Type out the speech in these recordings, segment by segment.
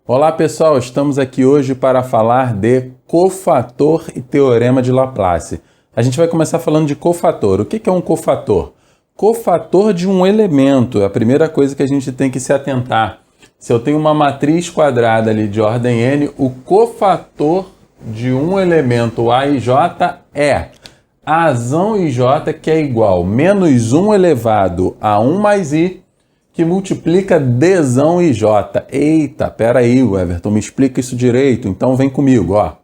Olá pessoal, estamos aqui hoje para falar de cofator e teorema de Laplace. A gente vai começar falando de cofator. O que é um cofator? Cofator de um elemento, é a primeira coisa que a gente tem que se atentar. Se eu tenho uma matriz quadrada ali de ordem n, o cofator de um elemento A e J é Azão i j, que é igual a menos 1 elevado a 1 mais i, que multiplica Dzão i j. Eita, peraí, Everton, me explica isso direito, então vem comigo, ó.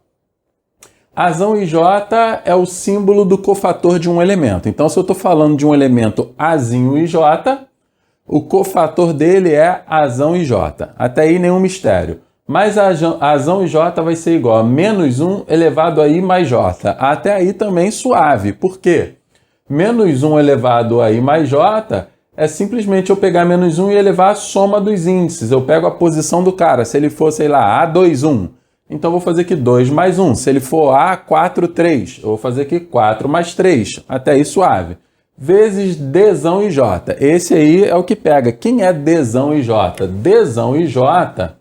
Azão i j é o símbolo do cofator de um elemento. Então, se eu estou falando de um elemento Azinho i j, o cofator dele é Azão i j. Até aí nenhum mistério. Mas Azão i j vai ser igual a menos 1 elevado a i mais j. Até aí também suave. Por quê? Menos 1 elevado a i mais j é simplesmente eu pegar menos 1 e elevar a soma dos índices. Eu pego a posição do cara. Se ele for, sei lá, A2, 1. Então, eu vou fazer aqui 2 mais 1. Se ele for A4, 3. Eu vou fazer aqui 4 mais 3. Até aí suave. Vezes Dzão i j. Esse aí é o que pega. Quem é Dzão i j? Dzão i j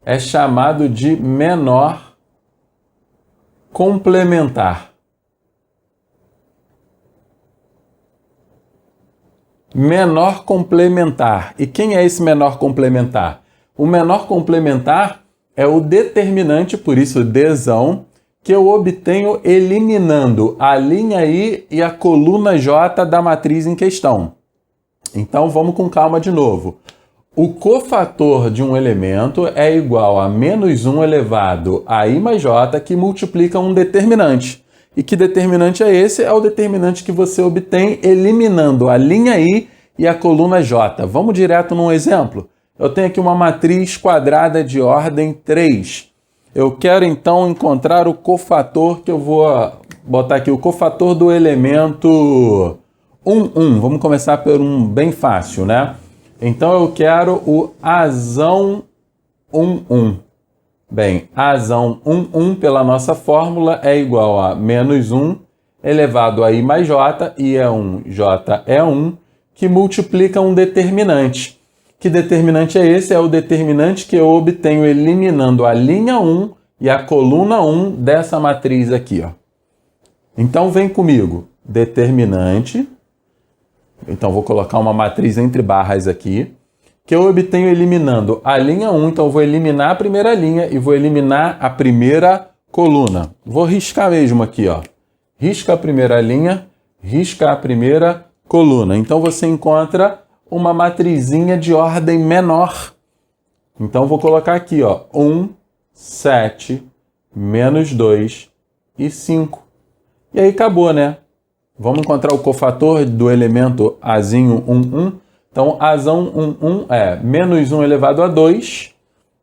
é chamado de menor complementar. Menor complementar. E quem é esse menor complementar? O menor complementar é o determinante, por isso Dzão, que eu obtenho eliminando a linha I e a coluna J da matriz em questão. Então vamos com calma de novo. O cofator de um elemento é igual a menos 1 elevado a i mais j, que multiplica um determinante. E que determinante é esse? É o determinante que você obtém eliminando a linha I e a coluna J. Vamos direto num exemplo? Eu tenho aqui uma matriz quadrada de ordem 3. Eu quero então encontrar o cofator, que eu vou botar aqui, o cofator do elemento 1, 1. Vamos começar por um bem fácil, né? Então eu quero o Azão 1, 1. Bem, Azão 1, 1 pela nossa fórmula é igual a menos 1 elevado a i mais j, i é 1, j é 1, que multiplica um determinante. Que determinante é esse? É o determinante que eu obtenho eliminando a linha 1 e a coluna 1 dessa matriz aqui, ó. Então vem comigo, determinante. Então, vou colocar uma matriz entre barras aqui, que eu obtenho eliminando a linha 1. Então, eu vou eliminar a primeira linha e vou eliminar a primeira coluna. Vou riscar mesmo aqui, ó. Risca a primeira linha, risca a primeira coluna. Então, você encontra uma matrizinha de ordem menor. Então, vou colocar aqui, ó, 1, 7, menos 2 e 5. E aí, acabou, né? Vamos encontrar o cofator do elemento Azinho 1, 1. Então, Azão 1, 1 é menos 1 elevado a 2,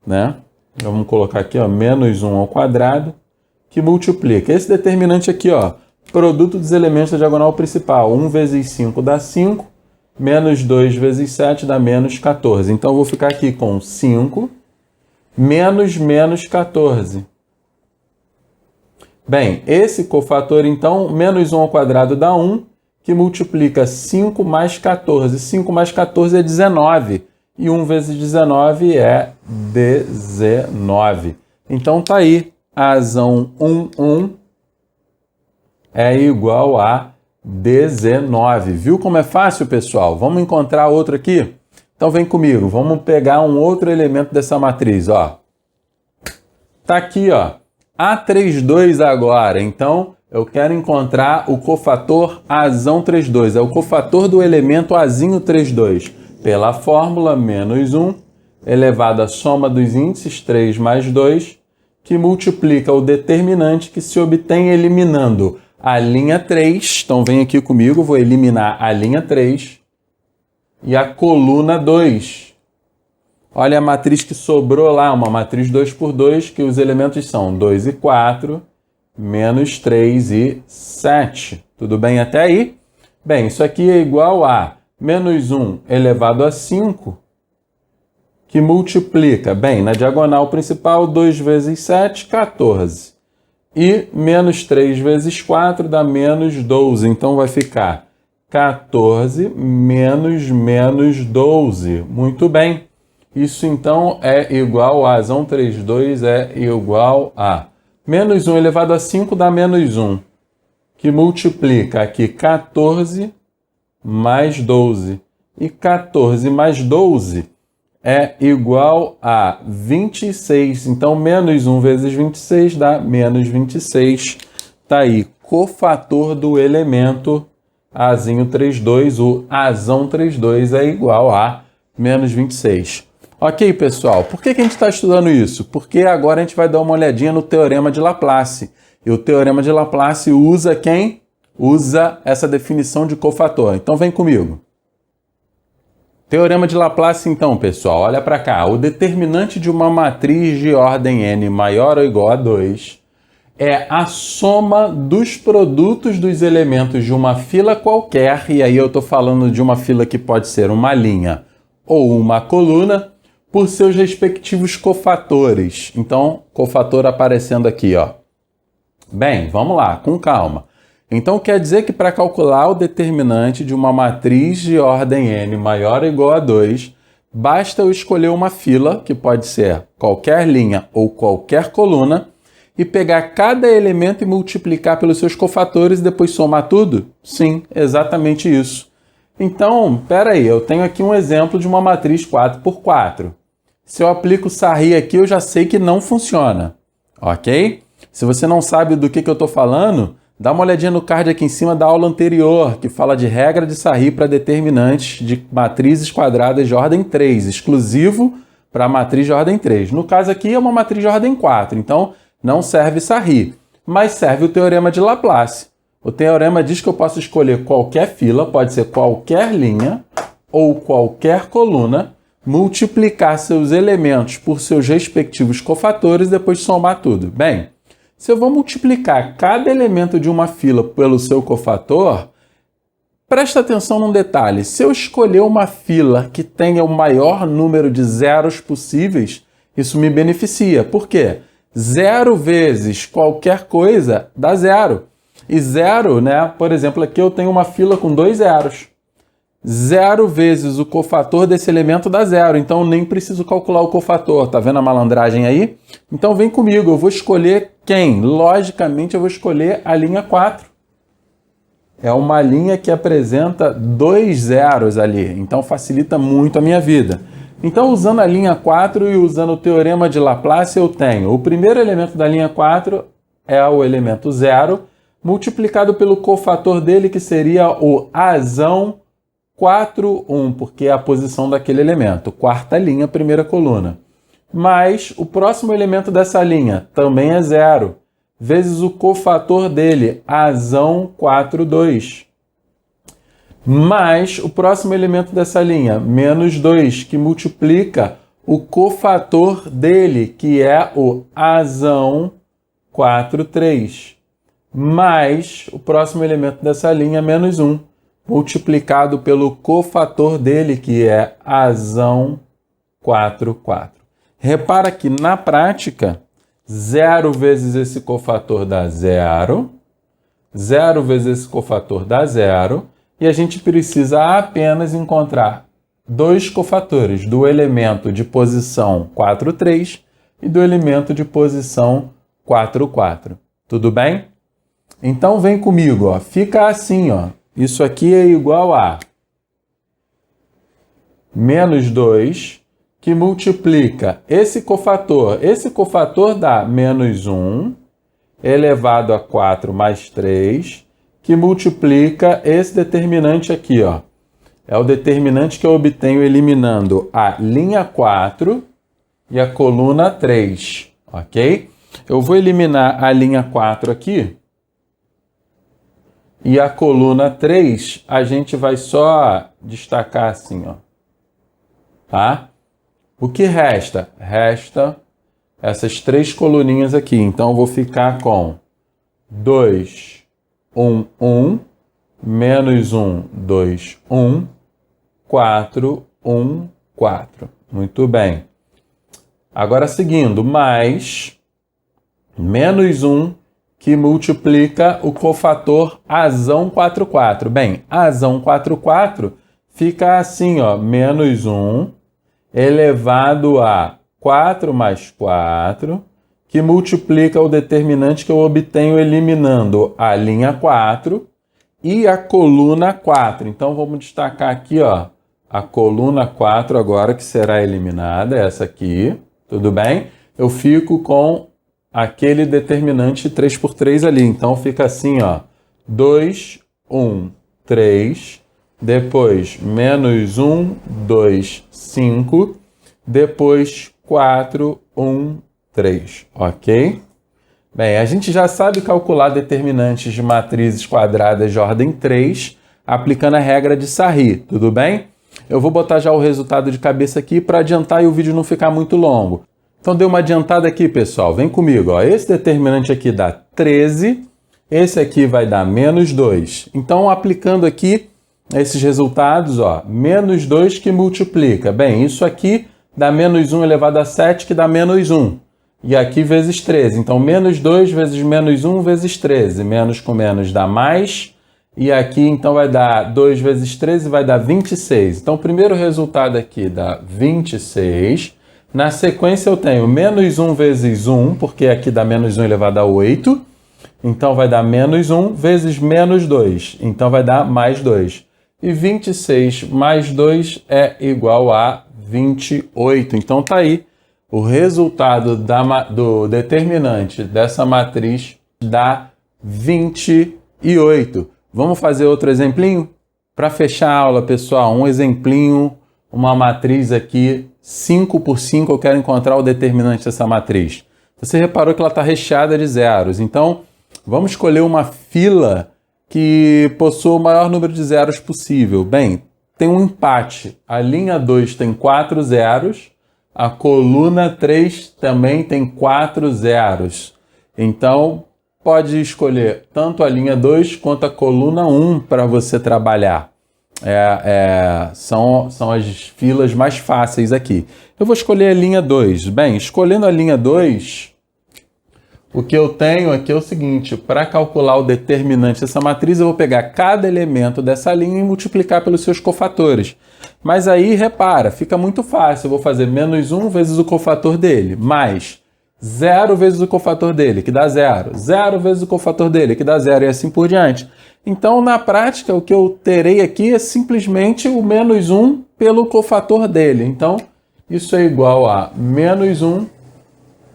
né? Vamos colocar aqui, ó, menos 1 ao quadrado, que multiplica. Esse determinante aqui, ó, produto dos elementos da diagonal principal. 1 vezes 5 dá 5, menos 2 vezes 7 dá menos 14. Então, eu vou ficar aqui com 5 menos 14. Bem, esse cofator, então, menos 1 ao quadrado dá 1, que multiplica 5 mais 14. 5 mais 14 é 19. E 1 vezes 19 é 19. Então, tá aí. Azão 1, 1 é igual a 19. Viu como é fácil, pessoal? Vamos encontrar outro aqui? Então, vem comigo. Vamos pegar um outro elemento dessa matriz, ó. Tá aqui, ó. A32 agora, então eu quero encontrar o cofator Azão 32, é o cofator do elemento Azinho 32, pela fórmula menos 1 elevado à soma dos índices 3 mais 2, que multiplica o determinante que se obtém eliminando a linha 3, então vem aqui comigo, vou eliminar a linha 3 e a coluna 2. Olha a matriz que sobrou lá, uma matriz 2 por 2, que os elementos são 2 e 4, menos 3 e 7. Tudo bem até aí? Bem, isso aqui é igual a menos 1 elevado a 5, que multiplica, bem, na diagonal principal, 2 vezes 7, 14. E menos 3 vezes 4 dá menos 12. Então, vai ficar 14 menos 12. Muito bem. Isso então é igual a azão 32 é igual a menos 1 elevado a 5 dá menos 1, que multiplica aqui 14 mais 12. E 14 mais 12 é igual a 26. Então, menos 1 vezes 26 dá menos 26. Tá aí, cofator do elemento Azinho 32, o Azão 32 é igual a menos 26. Ok, pessoal, por que a gente está estudando isso? Porque agora a gente vai dar uma olhadinha no Teorema de Laplace. E o Teorema de Laplace usa quem? Usa essa definição de cofator. Então, vem comigo. Teorema de Laplace, então, pessoal, olha para cá. O determinante de uma matriz de ordem n maior ou igual a 2 é a soma dos produtos dos elementos de uma fila qualquer, e aí eu estou falando de uma fila que pode ser uma linha ou uma coluna, por seus respectivos cofatores. Então, cofator aparecendo aqui, ó. Bem, vamos lá, com calma. Então, quer dizer que para calcular o determinante de uma matriz de ordem n maior ou igual a 2, basta eu escolher uma fila, que pode ser qualquer linha ou qualquer coluna, e pegar cada elemento e multiplicar pelos seus cofatores e depois somar tudo? Sim, exatamente isso. Então, peraí, eu tenho aqui um exemplo de uma matriz 4x4. Se eu aplico o Sarri aqui, eu já sei que não funciona, ok? Se você não sabe do que eu estou falando, dá uma olhadinha no card aqui em cima da aula anterior, que fala de regra de Sarri para determinantes de matrizes quadradas de ordem 3, exclusivo para a matriz de ordem 3. No caso aqui é uma matriz de ordem 4, então não serve Sarri, mas serve o Teorema de Laplace. O teorema diz que eu posso escolher qualquer fila, pode ser qualquer linha ou qualquer coluna, multiplicar seus elementos por seus respectivos cofatores e depois somar tudo. Bem, se eu vou multiplicar cada elemento de uma fila pelo seu cofator, presta atenção num detalhe. Se eu escolher uma fila que tenha o maior número de zeros possíveis, isso me beneficia. Por quê? 0 vezes qualquer coisa dá 0. E 0, né? Por exemplo, aqui eu tenho uma fila com 2 zeros. 0 vezes o cofator desse elemento dá 0, então eu nem preciso calcular o cofator. Tá vendo a malandragem aí? Então vem comigo, eu vou escolher quem? Logicamente eu vou escolher a linha 4. É uma linha que apresenta 2 zeros ali, então facilita muito a minha vida. Então, usando a linha 4 e usando o Teorema de Laplace, eu tenho o primeiro elemento da linha 4 é o elemento 0, multiplicado pelo cofator dele, que seria o Azão 4, 1, porque é a posição daquele elemento. Quarta linha, primeira coluna. Mais o próximo elemento dessa linha, também é 0, vezes o cofator dele, Azão 4, 2. Mais o próximo elemento dessa linha, menos 2, que multiplica o cofator dele, que é o Azão 4, 3. Mais o próximo elemento dessa linha, menos 1, multiplicado pelo cofator dele, que é Azão 4, 4. Repara que, na prática, 0 vezes esse cofator dá 0, 0 vezes esse cofator dá 0, e a gente precisa apenas encontrar dois cofatores do elemento de posição 4, 3 e do elemento de posição 4, 4. Tudo bem? Então vem comigo, ó. Fica assim, ó. Isso aqui é igual a menos 2, que multiplica esse cofator. Esse cofator dá menos 1 elevado a 4 mais 3, que multiplica esse determinante aqui, ó. É o determinante que eu obtenho eliminando a linha 4 e a coluna 3, ok? Eu vou eliminar a linha 4 aqui e a coluna 3 a gente vai só destacar assim, ó. Tá? O que resta? Resta essas 3 coluninhas aqui. Então eu vou ficar com 2, 1, 1, menos 1, 2, 1, 4, 1, 4. Muito bem. Agora, seguindo, mais menos 1, que multiplica o cofator Azão 4, 4. Bem, Azão 4, 4 fica assim, ó, menos 1 elevado a 4 mais 4, que multiplica o determinante que eu obtenho eliminando a linha 4 e a coluna 4. Então, vamos destacar aqui, ó, a coluna 4 agora, que será eliminada, essa aqui, tudo bem? Eu fico com aquele determinante 3 por 3 ali. Então, fica assim, ó, 2, 1, 3, depois menos 1, 2, 5, depois 4, 1, 3, ok? Bem, a gente já sabe calcular determinantes de matrizes quadradas de ordem 3, aplicando a regra de Sarry, tudo bem? Eu vou botar já o resultado de cabeça aqui para adiantar e o vídeo não ficar muito longo. Então, dê uma adiantada aqui, pessoal. Vem comigo, ó. Esse determinante aqui dá 13, esse aqui vai dar menos 2. Então, aplicando aqui esses resultados, ó, menos 2 que multiplica. Bem, isso aqui dá menos 1 elevado a 7, que dá menos 1. E aqui vezes 13. Então, menos 2 vezes menos 1 vezes 13. Menos com menos dá mais. E aqui, então, vai dar 2 vezes 13, vai dar 26. Então, o primeiro resultado aqui dá 26. Na sequência, eu tenho menos 1 vezes 1, porque aqui dá menos 1 elevado a 8. Então, vai dar menos 1 vezes menos 2. Então, vai dar mais 2. E 26 mais 2 é igual a 28. Então, tá aí. O resultado do determinante dessa matriz dá 28. Vamos fazer outro exemplinho? Para fechar a aula, pessoal, um exemplinho, uma matriz aqui, 5 por 5, eu quero encontrar o determinante dessa matriz. Você reparou que ela está recheada de zeros. Então, vamos escolher uma fila que possua o maior número de zeros possível. Bem, tem um empate. A linha 2 tem 4 zeros. A coluna 3 também tem 4 zeros. Então, pode escolher tanto a linha 2 quanto a coluna 1 para você trabalhar. São as filas mais fáceis aqui. Eu vou escolher a linha 2. Bem, escolhendo a linha 2, o que eu tenho aqui é o seguinte: para calcular o determinante dessa matriz, eu vou pegar cada elemento dessa linha e multiplicar pelos seus cofatores. Mas aí, repara, fica muito fácil. Eu vou fazer menos 1 vezes o cofator dele, mais 0 vezes o cofator dele, que dá 0. 0 vezes o cofator dele, que dá 0, e assim por diante. Então, na prática, o que eu terei aqui é simplesmente o menos 1 pelo cofator dele. Então, isso é igual a menos 1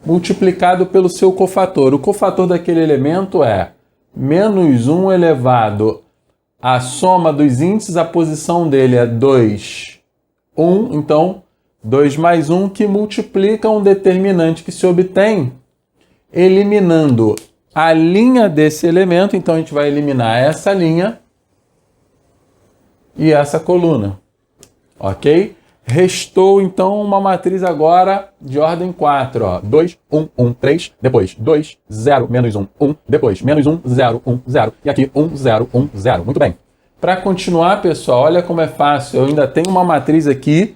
multiplicado pelo seu cofator. O cofator daquele elemento é menos 1 elevado à soma dos índices, a posição dele é 2, 1. Então, 2 mais 1, que multiplica um determinante que se obtém eliminando a linha desse elemento. Então, a gente vai eliminar essa linha e essa coluna, ok? Restou, então, uma matriz agora de ordem 4. Ó. 2, 1, 1, 3. Depois 2, 0, menos 1, 1. Depois menos 1, 0, 1, 0. E aqui 1, 0, 1, 0. Muito bem. Para continuar, pessoal, olha como é fácil. Eu ainda tenho uma matriz aqui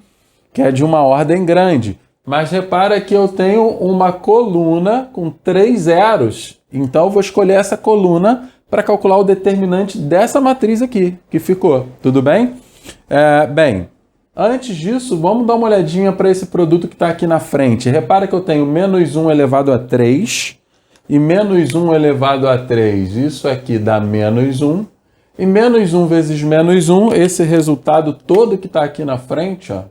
que é de uma ordem grande. Mas repara que eu tenho uma coluna com 3 zeros. Então, eu vou escolher essa coluna para calcular o determinante dessa matriz aqui, que ficou. Tudo bem? Bem, antes disso, vamos dar uma olhadinha para esse produto que está aqui na frente. Repara que eu tenho menos 1 elevado a 3 e menos 1 elevado a 3. Isso aqui dá menos 1. E menos 1 vezes menos 1, esse resultado todo que está aqui na frente, ó,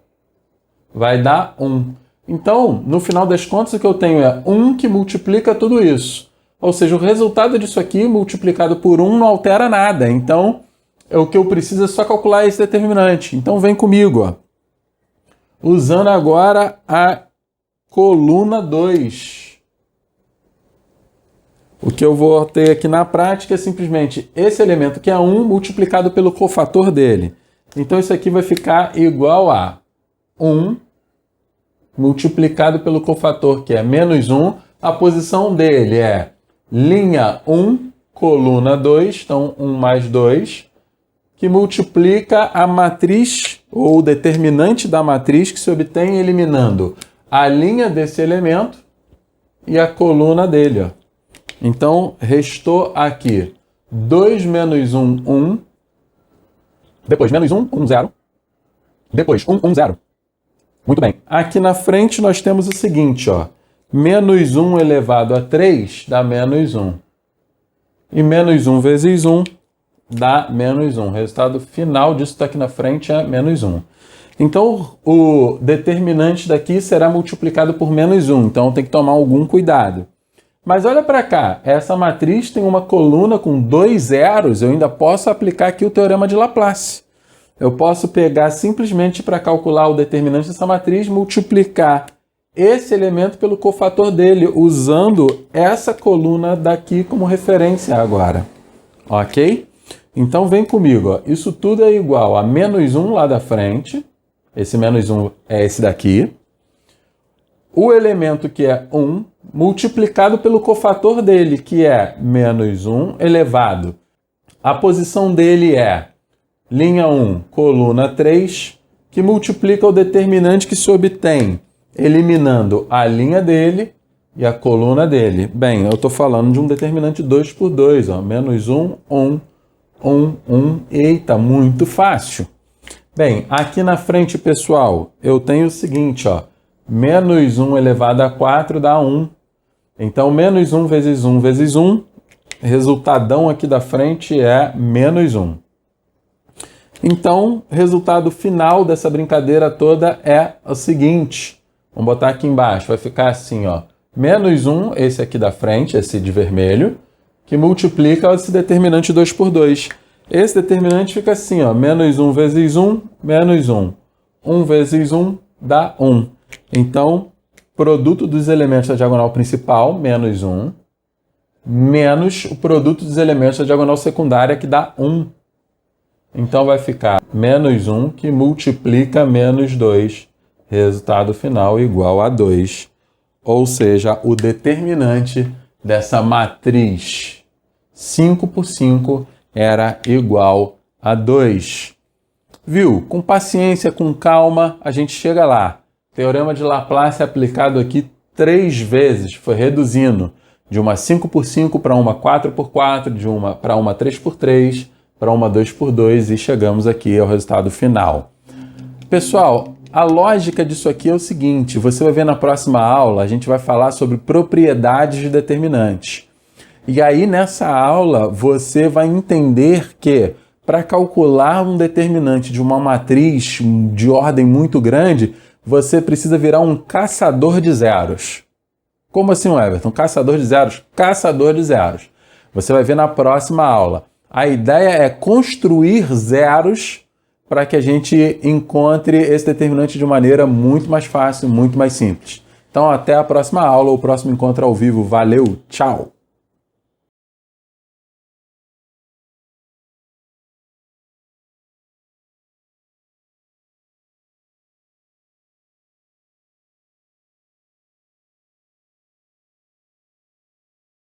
vai dar 1. Então, no final das contas, o que eu tenho é 1 que multiplica tudo isso. Ou seja, o resultado disso aqui multiplicado por 1 não altera nada. Então, o que eu preciso é só calcular esse determinante. Então, vem comigo, ó. Usando agora a coluna 2. O que eu vou ter aqui na prática é simplesmente esse elemento, que é 1, multiplicado pelo cofator dele. Então, isso aqui vai ficar igual a 1 multiplicado pelo cofator, que é menos 1. A posição dele é linha 1, coluna 2, então 1 mais 2, que multiplica a matriz, ou o determinante da matriz, que se obtém eliminando a linha desse elemento e a coluna dele. Ó. Então, restou aqui 2 menos 1, 1. Depois, menos 1, 1, 0. Depois, 1, 1, 0. Muito bem. Aqui na frente nós temos o seguinte, ó. Menos 1 elevado a 3 dá menos 1. E menos 1 vezes 1 dá menos 1. O resultado final disso está aqui na frente é menos 1. Então, o determinante daqui será multiplicado por menos 1. Então, tem que tomar algum cuidado. Mas olha para cá. Essa matriz tem uma coluna com 2 zeros. Eu ainda posso aplicar aqui o teorema de Laplace. Eu posso pegar simplesmente para calcular o determinante dessa matriz, multiplicar esse elemento pelo cofator dele, usando essa coluna daqui como referência agora. Ok? Então vem comigo. Ó. Isso tudo é igual a menos 1 lá da frente. Esse menos 1 é esse daqui. O elemento que é 1, multiplicado pelo cofator dele, que é menos 1 elevado. A posição dele é linha 1, coluna 3, que multiplica o determinante que se obtém, eliminando a linha dele e a coluna dele. Bem, eu estou falando de um determinante 2 por 2, ó, menos 1, 1, 1, 1. Eita, muito fácil. Bem, aqui na frente, pessoal, eu tenho o seguinte, ó, menos 1 elevado a 4 dá 1. Então, menos 1 vezes 1 vezes 1, resultadão aqui da frente é menos 1. Então, o resultado final dessa brincadeira toda é o seguinte. Vamos botar aqui embaixo, vai ficar assim, ó. Menos 1, esse aqui da frente, esse de vermelho, que multiplica esse determinante 2 por 2. Esse determinante fica assim, ó. Menos 1 vezes 1, menos 1. 1 vezes 1 dá 1. Então, produto dos elementos da diagonal principal, menos 1, menos o produto dos elementos da diagonal secundária, que dá 1. Então, vai ficar menos 1 que multiplica menos 2. Resultado final igual a 2. Ou seja, o determinante dessa matriz 5 por 5 era igual a 2. Viu? Com paciência, com calma, a gente chega lá. Teorema de Laplace aplicado aqui 3 vezes. Foi reduzindo de uma 5 por 5 para uma 4 por 4, para uma 3 por 3, para uma 2 por 2 e chegamos aqui ao resultado final. Pessoal, a lógica disso aqui é o seguinte, você vai ver na próxima aula, a gente vai falar sobre propriedades de determinantes. E aí nessa aula você vai entender que para calcular um determinante de uma matriz de ordem muito grande, você precisa virar um caçador de zeros. Como assim, Everton? Caçador de zeros? Caçador de zeros. Você vai ver na próxima aula. A ideia é construir zeros para que a gente encontre esse determinante de maneira muito mais fácil, muito mais simples. Então, até a próxima aula, o próximo encontro ao vivo. Valeu, tchau!